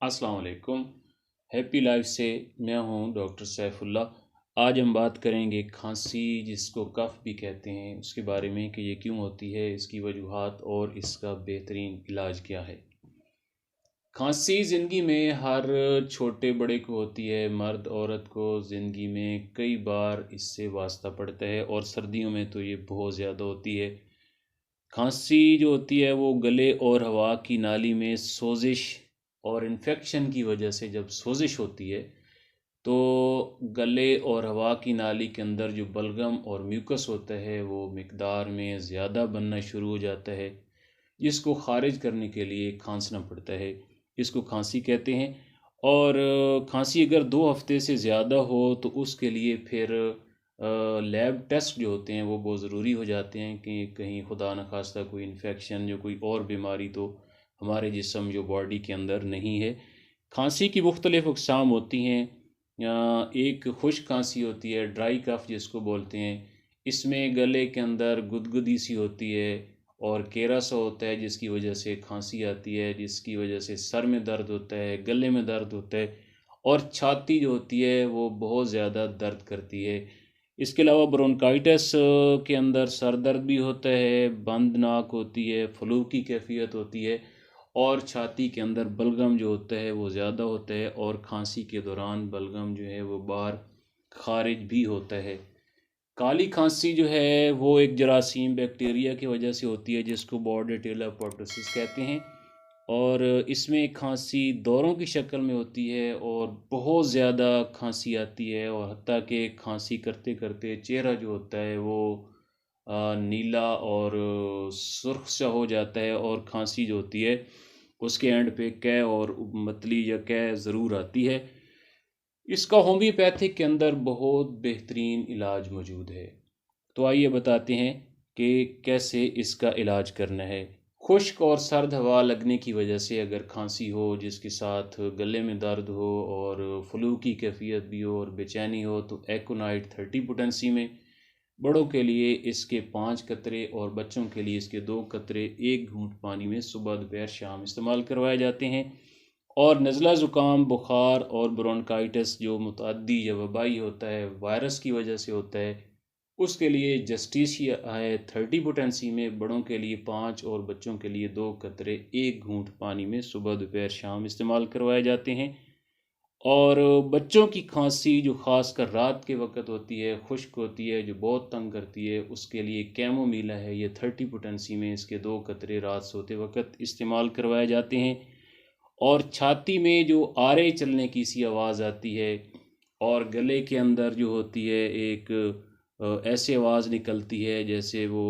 अस्सलाम वालेकुम। Happy life से मैं हूं डॉक्टर सैफुल्लाह। आज हम बात करेंगे खांसी जिसको कफ भी कहते हैं उसके बारे में कि ये क्यों होती है, इसकी वजूहात और इसका बेहतरीन इलाज क्या है। खांसी ज़िंदगी में हर छोटे बड़े को होती है, मर्द औरत को ज़िंदगी में कई बार इससे वास्ता पड़ता है और सर्दियों में तो ये बहुत ज़्यादा होती है। खांसी जो होती है वो गले और हवा की नाली में सोजिश और इन्फेक्शन की वजह से जब सोजिश होती है तो गले और हवा की नाली के अंदर जो बलगम और म्यूकस होता है वो मिकदार में ज़्यादा बनना शुरू हो जाता है, जिसको खारिज करने के लिए खांसना पड़ता है। इसको खांसी कहते हैं। और खांसी अगर 2 हफ्ते से ज़्यादा हो तो उसके लिए फिर लैब टेस्ट जो होते हैं वो बहुत ज़रूरी हो जाते हैं कि कहीं खुदा न खास्ता कोई इन्फेक्शन या कोई और बीमारी तो हमारे जिस्म जो बॉडी के अंदर नहीं है। खांसी की मुख्तलिफ़ अक़साम होती हैं। एक खुश्क खांसी होती है, ड्राई कफ जिसको बोलते हैं। इसमें गले के अंदर गुदगुदी सी होती है और केरा सा होता है जिसकी वजह से खांसी आती है, जिसकी वजह से सर में दर्द होता है, गले में दर्द होता है और छाती जो होती है वो बहुत ज़्यादा दर्द करती है। इसके अलावा ब्रोंकाइटिस के अंदर सर दर्द भी होता है, बंद नाक होती है, फ्लू की कैफियत होती है और छाती के अंदर बलगम जो होता है वो ज़्यादा होता है और खांसी के दौरान बलगम जो है वो बाहर खारिज भी होता है। काली खांसी जो है वो एक जरासीम बैक्टीरिया की वजह से होती है जिसको बॉर्डेटेला पोर्टोसिस कहते हैं। और इसमें खांसी दौरों की शक्ल में होती है और बहुत ज़्यादा खांसी आती है और हत्ता कि खांसी करते करते चेहरा जो होता है वो नीला और सुर्ख सा हो जाता है और खांसी जो होती है उसके एंड पे कै और मतली या कै ज़रूर आती है। इसका होम्योपैथिक के अंदर बहुत बेहतरीन इलाज मौजूद है। तो आइए बताते हैं कि कैसे इसका इलाज करना है। खुश्क और सर्द हवा लगने की वजह से अगर खांसी हो जिसके साथ गले में दर्द हो और फ्लू की कैफियत भी हो और बेचैनी हो तो एकोनाइट 30 पोटेंसी में बड़ों के लिए इसके 5 कतरे और बच्चों के लिए इसके 2 कतरे 1 घूंट पानी में सुबह दोपहर शाम इस्तेमाल करवाए जाते हैं। और नज़ला ज़ुकाम बुखार और ब्रोंकाइटिस जो मुतअद्दी या वबाई होता है, वायरस की वजह से होता है, उसके लिए जस्टिसिया है 30 पोटेंसी में बड़ों के लिए 5 और बच्चों के लिए 2 कतरे 1 घूंट पानी में सुबह दोपहर शाम इस्तेमाल करवाए जाते हैं। और बच्चों की खांसी जो ख़ास कर रात के वक्त होती है, खुश्क होती है, जो बहुत तंग करती है, उसके लिए कैमोमीला है, ये 30 पोटेंसी में इसके 2 कतरे रात सोते वक्त इस्तेमाल करवाए जाते हैं। और छाती में जो आरे चलने की सी आवाज़ आती है और गले के अंदर जो होती है एक ऐसी आवाज़ निकलती है जैसे वो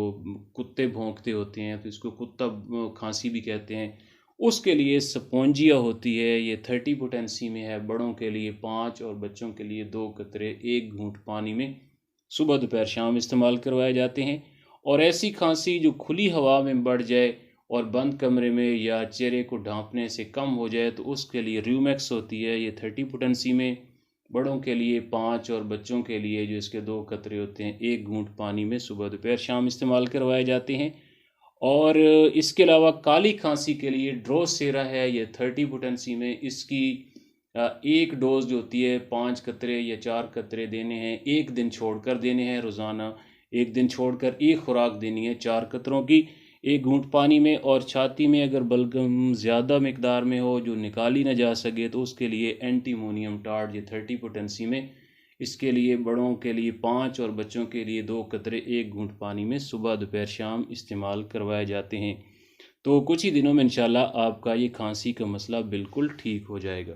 कुत्ते भौंकते होते हैं, तो इसको कुत्ता खांसी भी कहते हैं। उसके लिए स्पोंजिया होती है, ये 30 पोटेंसी में है, बड़ों के लिए 5 और बच्चों के लिए 2 कतरे 1 घूंट पानी में सुबह दोपहर शाम इस्तेमाल करवाए जाते हैं। और ऐसी खांसी जो खुली हवा में बढ़ जाए और बंद कमरे में या चेहरे को ढांपने से कम हो जाए तो उसके लिए र्यूमेक्स होती है, ये 30 पोटेंसी में बड़ों के लिए 5 और बच्चों के लिए जो इसके 2 कतरे होते हैं 1 घूंट पानी में सुबह दोपहर शाम इस्तेमाल करवाए जाते हैं। और इसके अलावा काली खांसी के लिए ड्रोसेरा है, ये 30 पोटेंसी में, इसकी एक डोज जो होती है 5 कतरे या 4 कतरे देने हैं, एक दिन छोड़कर देने हैं रोज़ाना, एक दिन छोड़कर एक खुराक देनी है 4 कतरों की 1 घूंट पानी में। और छाती में अगर बलगम ज़्यादा मकदार में हो जो निकाली ना जा सके तो उसके लिए एंटीमोनियम टार्ट, ये 30 पोटेंसी में, इसके लिए बड़ों के लिए 5 और बच्चों के लिए 2 कतरे 1 घूंट पानी में सुबह दोपहर शाम इस्तेमाल करवाए जाते हैं। तो कुछ ही दिनों में इंशाल्लाह आपका ये खांसी का मसला बिल्कुल ठीक हो जाएगा।